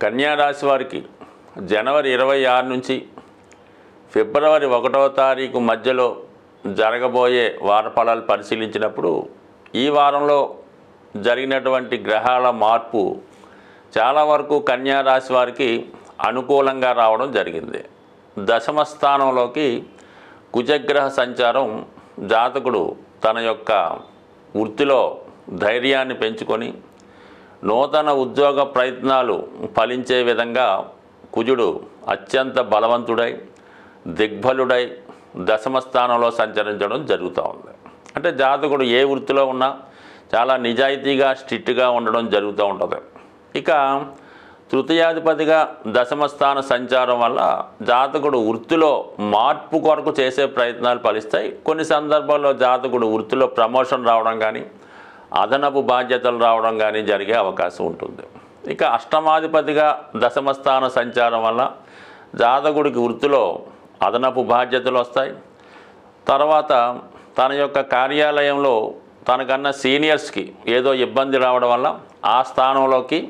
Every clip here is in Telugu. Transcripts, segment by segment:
కన్యా రాశి వారికి జనవరి 26 నుంచి ఫిబ్రవరి 1వ తారీఖు మధ్యలో జరగబోయే వార ఫలాలు పరిశీలించినప్పుడు ఈ వారంలో జరిగినటువంటి గ్రహాల మార్పు చాలా వరకు కన్యా రాశి వారికి అనుకూలంగా రావడం జరిగింది. దశమ స్థానంలోకి కుజగ్రహ సంచారం జాతకుడు తన యొక్క వృత్తిలో ధైర్యాన్ని పెంచుకొని నూతన ఉద్యోగ ప్రయత్నాలు ఫలించే విధంగా కుజుడు అత్యంత బలవంతుడై దిగ్బలుడై దశమ స్థానంలో సంచరించడం జరుగుతూ ఉంది. అంటే జాతకుడు ఏ వృత్తిలో ఉన్నా చాలా నిజాయితీగా స్ట్రిక్ట్గా ఉండడం జరుగుతూ ఉంటుంది. ఇక తృతీయాధిపతిగా దశమ స్థాన సంచారం వల్ల జాతకుడు వృత్తిలో మార్పు కొరకు చేసే ప్రయత్నాలు ఫలిస్తాయి. కొన్ని సందర్భాల్లో జాతకుడు వృత్తిలో ప్రమోషన్ రావడం కానీ అదనపు బాధ్యతలు రావడం కానీ జరిగే అవకాశం ఉంటుంది. ఇక అష్టమాధిపతిగా దశమ స్థాన సంచారం వల్ల జాతకుడికి వృత్తిలో అదనపు బాధ్యతలు వస్తాయి. తర్వాత తన యొక్క కార్యాలయంలో తనకన్నా సీనియర్స్కి ఏదో ఇబ్బంది రావడం వల్ల ఆ స్థానంలోకి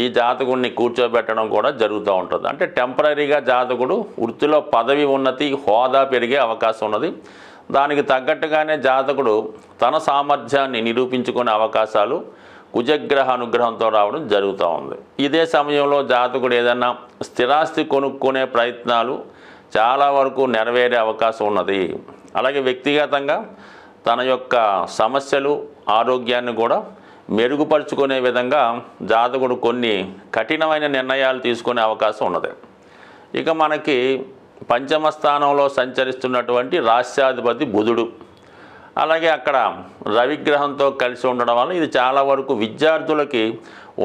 ఈ జాతకుడిని కూర్చోబెట్టడం కూడా జరుగుతూ ఉంటుంది. అంటే టెంపరీగా జాతకుడు వృత్తిలో పదవి ఉన్నతి హోదా పెరిగే అవకాశం ఉన్నది. దానికి తగ్గట్టుగానే జాతకుడు తన సామర్థ్యాన్ని నిరూపించుకునే అవకాశాలు కుజగ్రహ అనుగ్రహంతో రావడం జరుగుతూ ఉంది. ఇదే సమయంలో జాతకుడు ఏదైనా స్థిరాస్తి కొనుక్కునే ప్రయత్నాలు చాలా వరకు నెరవేరే అవకాశం ఉన్నది. అలాగే వ్యక్తిగతంగా తన యొక్క సమస్యలు ఆరోగ్యాన్ని కూడా మెరుగుపరుచుకునే విధంగా జాతకుడు కొన్ని కఠినమైన నిర్ణయాలు తీసుకునే అవకాశం ఉన్నది. ఇక మనకి పంచమ స్థానంలో సంచరిస్తున్నటువంటి రాష్ట్రాధిపతి బుధుడు, అలాగే అక్కడ రవిగ్రహంతో కలిసి ఉండడం వల్ల ఇది చాలా వరకు విద్యార్థులకి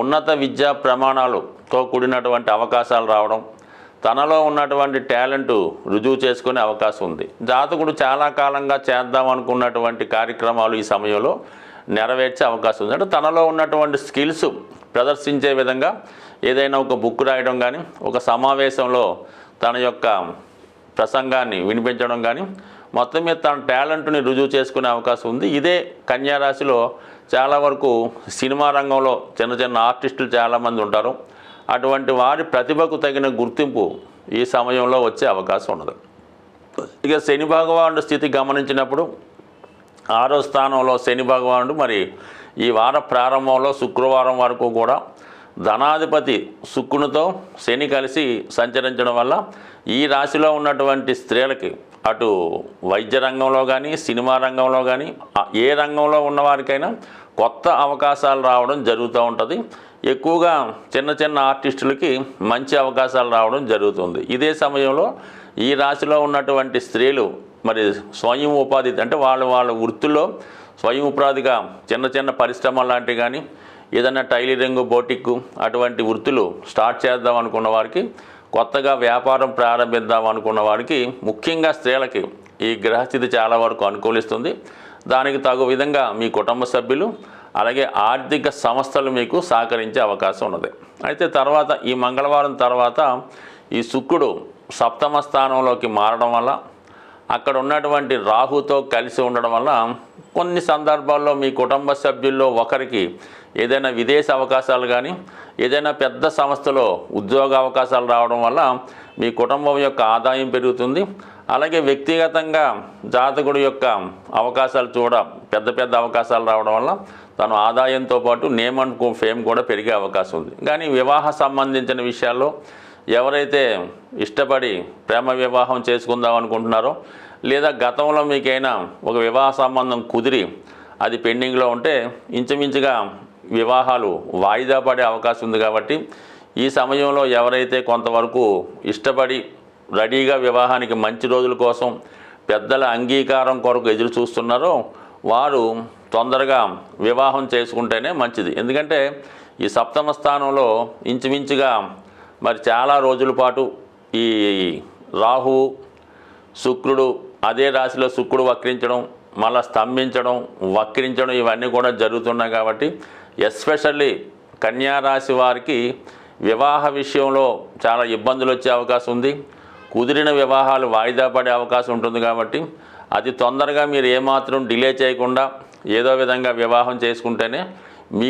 ఉన్నత విద్యా ప్రమాణాలతో కూడినటువంటి అవకాశాలు రావడం, తనలో ఉన్నటువంటి టాలెంటు రుజువు చేసుకునే అవకాశం ఉంది. జాతకుడు చాలా కాలంగా చేద్దాం అనుకున్నటువంటి కార్యక్రమాలు ఈ సమయంలో నెరవేర్చే అవకాశం ఉంది. అంటే తనలో ఉన్నటువంటి స్కిల్స్ ప్రదర్శించే విధంగా ఏదైనా ఒక బుక్ రాయడం కానీ, ఒక సమావేశంలో తన యొక్క ప్రసంగాన్ని వినిపించడం కానీ, మొత్తం మీద తన టాలెంట్ని రుజువు చేసుకునే అవకాశం ఉంది. ఇదే కన్యా రాశిలో చాలా వరకు సినిమా రంగంలో చిన్న చిన్న ఆర్టిస్టులు చాలామంది ఉంటారు. అటువంటి వారి ప్రతిభకు తగిన గుర్తింపు ఈ సమయంలో వచ్చే అవకాశం ఉన్నది. ఇక శని భగవానుడు స్థితి గమనించినప్పుడు 6వ స్థానంలో శని భగవానుడు మరి ఈ వార ప్రారంభంలో శుక్రవారం వరకు కూడా ధనాధిపతి శుక్రునితో శని కలిసి సంచరించడం వల్ల ఈ రాశిలో ఉన్నటువంటి స్త్రీలకి అటు వైద్య రంగంలో కానీ సినిమా రంగంలో కానీ ఏ రంగంలో ఉన్నవారికైనా కొత్త అవకాశాలు రావడం జరుగుతూ ఉంటుంది. ఎక్కువగా చిన్న చిన్న ఆర్టిస్టులకి మంచి అవకాశాలు రావడం జరుగుతుంది. ఇదే సమయంలో ఈ రాశిలో ఉన్నటువంటి స్త్రీలు మరి స్వయం ఉపాధి అంటే వాళ్ళ వృత్తుల్లో స్వయం ఉపాధిగా చిన్న చిన్న పరిశ్రమలు లాంటివి కానీ ఏదైనా టైలరింగ్ బోటిక్ అటువంటి వృత్తులు స్టార్ట్ చేద్దాం అనుకున్న వారికి, కొత్తగా వ్యాపారం ప్రారంభిద్దాం అనుకున్న వారికి, ముఖ్యంగా స్త్రీలకి ఈ గ్రహస్థితి చాలా వరకు అనుకూలిస్తుంది. దానికి తగు విధంగా మీ కుటుంబ సభ్యులు అలాగే ఆర్థిక సంస్థలు మీకు సహకరించే అవకాశం ఉన్నది. అయితే తర్వాత ఈ మంగళవారం తర్వాత ఈ శుక్రుడు సప్తమ స్థానంలోకి మారడం వల్ల అక్కడ ఉన్నటువంటి రాహుతో కలిసి ఉండడం వల్ల కొన్ని సందర్భాల్లో మీ కుటుంబ సభ్యుల్లో ఒకరికి ఏదైనా విదేశీ అవకాశాలు కానీ ఏదైనా పెద్ద సంస్థలో ఉద్యోగ అవకాశాలు రావడం వల్ల మీ కుటుంబం యొక్క ఆదాయం పెరుగుతుంది. అలాగే వ్యక్తిగతంగా జాతకుడు యొక్క అవకాశాలు పెద్ద పెద్ద అవకాశాలు రావడం వల్ల తన ఆదాయంతో పాటు నేమ్ అండ్ ఫేమ్ కూడా పెరిగే అవకాశం ఉంది. కానీ వివాహ సంబంధించిన విషయాల్లో ఎవరైతే ఇష్టపడి ప్రేమ వివాహం చేసుకుందాం అనుకుంటున్నారో లేదా గతంలో మీకైనా ఒక వివాహ సంబంధం కుదిరి అది పెండింగ్లో ఉంటే ఇంచుమించుగా వివాహాలు వాయిదా పడే అవకాశం ఉంది. కాబట్టి ఈ సమయంలో ఎవరైతే కొంతవరకు ఇష్టపడి రెడీగా వివాహానికి మంచి రోజుల కోసం పెద్దల అంగీకారం కొరకు ఎదురు చూస్తున్నారో వారు తొందరగా వివాహం చేసుకుంటేనే మంచిది. ఎందుకంటే ఈ సప్తమ స్థానంలో ఇంచుమించుగా మరి చాలా రోజుల పాటు ఈ రాహువు శుక్రుడు అదే రాశిలో శుక్రుడు వక్రించడం మళ్ళీ స్తంభించడం వక్రించడం ఇవన్నీ కూడా జరుగుతున్నాయి. కాబట్టి ఎస్పెషల్లీ కన్యా రాశి వారికి వివాహ విషయంలో చాలా ఇబ్బందులు వచ్చే అవకాశం ఉంది. కుదిరిన వివాహాలు వాయిదా పడే అవకాశం ఉంటుంది కాబట్టి అతి తొందరగా మీరు ఏమాత్రం డిలే చేయకుండా ఏదో విధంగా వివాహం చేసుకుంటేనే మీ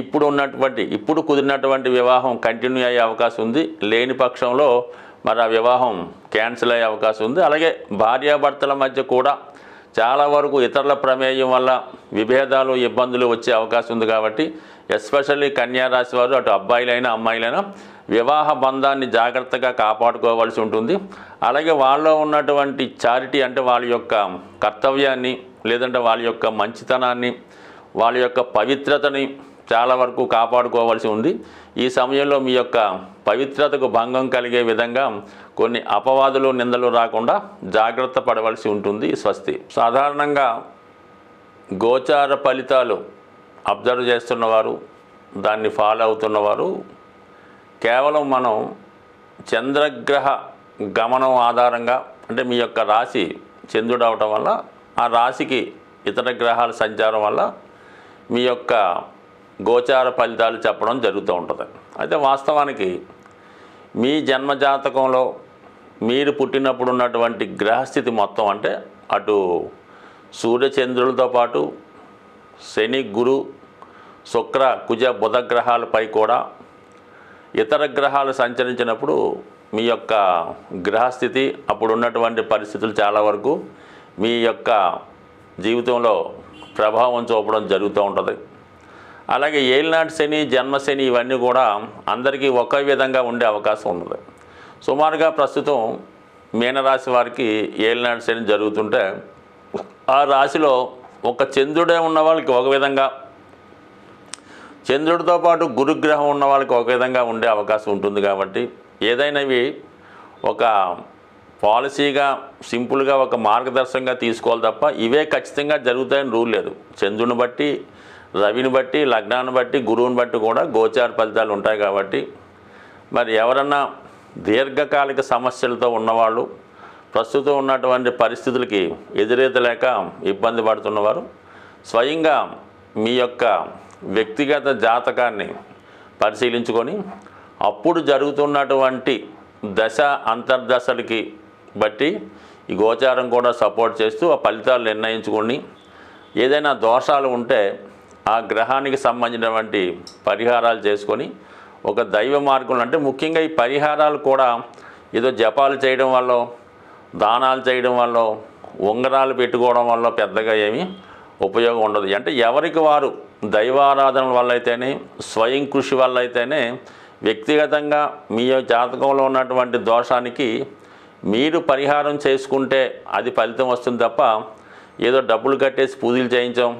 ఇప్పుడు కుదిరినటువంటి వివాహం కంటిన్యూ అయ్యే అవకాశం ఉంది. లేని పక్షంలో మరి ఆ వివాహం క్యాన్సిల్ అయ్యే అవకాశం ఉంది. అలాగే భార్యాభర్తల మధ్య కూడా చాలా వరకు ఇతరుల ప్రమేయం వల్ల విభేదాలు ఇబ్బందులు వచ్చే అవకాశం ఉంది కాబట్టి ఎస్పెషల్లీ కన్యారాశి వారు అటు అబ్బాయిలైనా అమ్మాయిలైనా వివాహ బంధాన్ని జాగ్రత్తగా కాపాడుకోవాల్సి ఉంటుంది. అలాగే వాళ్ళలో ఉన్నటువంటి చారిటీ అంటే వాళ్ళ యొక్క కర్తవ్యాన్ని లేదంటే వాళ్ళ యొక్క మంచితనాన్ని వాళ్ళ యొక్క పవిత్రతని చాలా వరకు కాపాడుకోవాల్సి ఉంది. ఈ సమయంలో మీ యొక్క పవిత్రతకు భంగం కలిగే విధంగా కొన్ని అపవాదులు నిందలు రాకుండా జాగ్రత్త పడవలసి ఉంటుంది. స్వస్తి. సాధారణంగా గోచార ఫలితాలు అబ్జర్వ్ చేస్తున్నవారు దాన్ని ఫాలో అవుతున్నవారు కేవలం మనం చంద్రగ్రహ గమనం ఆధారంగా అంటే మీ యొక్క రాశి చంద్రుడు అవటం వల్ల ఆ రాశికి ఇతర గ్రహాల సంచారం వల్ల మీ యొక్క గోచార ఫలితాలు చెప్పడం జరుగుతూ ఉంటుంది. అయితే వాస్తవానికి మీ జన్మజాతకంలో మీరు పుట్టినప్పుడు ఉన్నటువంటి గ్రహస్థితి మొత్తం అంటే అటు సూర్యచంద్రులతో పాటు శని గురు శుక్ర కుజ బుధ గ్రహాలపై కూడా ఇతర గ్రహాలు సంచరించినప్పుడు మీ యొక్క గ్రహస్థితి అప్పుడు ఉన్నటువంటి పరిస్థితులు చాలా వరకు మీ యొక్క జీవితంలో ప్రభావం చూపడం జరుగుతూ ఉంటుంది. అలాగే ఏలినాటి శని జన్మశని ఇవన్నీ కూడా అందరికీ ఒకే విధంగా ఉండే అవకాశం ఉంది. సుమారుగా ప్రస్తుతం మీనరాశి వారికి ఏలినాటి శని జరుగుతుంటే ఆ రాశిలో ఒక చంద్రుడే ఉన్న వాళ్ళకి ఒక విధంగా, చంద్రుడితో పాటు గురుగ్రహం ఉన్న వాళ్ళకి ఒక విధంగా ఉండే అవకాశం ఉంటుంది. కాబట్టి ఏదైనావి ఒక పాలసీగా సింపుల్గా ఒక మార్గదర్శకంగా తీసుకోవాలి తప్ప ఇవే ఖచ్చితంగా జరుగుతాయని రూల్ లేదు. చంద్రుని బట్టి, రవిని బట్టి, లగ్నాన్ని బట్టి, గురువుని బట్టి కూడా గోచార ఫలితాలు ఉంటాయి. కాబట్టి మరి ఎవరన్నా దీర్ఘకాలిక సమస్యలతో ఉన్నవాళ్ళు ప్రస్తుతం ఉన్నటువంటి పరిస్థితులకి ఎదురెదలేక ఇబ్బంది పడుతున్నవారు స్వయంగా మీ యొక్క వ్యక్తిగత జాతకాన్ని పరిశీలించుకొని అప్పుడు జరుగుతున్నటువంటి దశ అంతర్దశలకి బట్టి ఈ గోచారం కూడా సపోర్ట్ చేస్తూ ఆ ఫలితాలు నిర్ణయించుకొని ఏదైనా దోషాలు ఉంటే ఆ గ్రహానికి సంబంధించినటువంటి పరిహారాలు చేసుకొని ఒక దైవ మార్గంలో అంటే ముఖ్యంగా ఈ పరిహారాలు కూడా ఏదో జపాలు చేయడం వల్ల, దానాలు చేయడం వల్ల, ఉంగరాలు పెట్టుకోవడం వల్ల పెద్దగా ఏమీ ఉపయోగం ఉండదు. అంటే ఎవరికి వారు దైవారాధన వల్ల అయితేనే, స్వయం కృషి వల్ల అయితేనే వ్యక్తిగతంగా మీ జాతకంలో ఉన్నటువంటి దోషానికి మీరు పరిహారం చేసుకుంటే అది ఫలితం వస్తుంది తప్ప ఏదో డబ్బులు కట్టేసి పూజలు చేయించాం,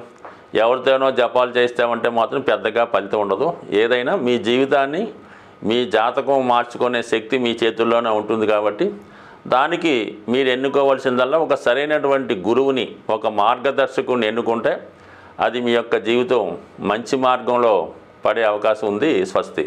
ఎవరితోనో జపాలు చేస్తామంటే మాత్రం పెద్దగా ఫలితం ఉండదు. ఏదైనా మీ జీవితాన్ని మీ జాతకం మార్చుకునే శక్తి మీ చేతుల్లోనే ఉంటుంది. కాబట్టి దానికి మీరు ఎన్నుకోవాల్సిందల్లా ఒక సరైనటువంటి గురువుని, ఒక మార్గదర్శకుని ఎన్నుకుంటే అది మీ యొక్క జీవితం మంచి మార్గంలో పడే అవకాశం ఉంది. స్వస్తి.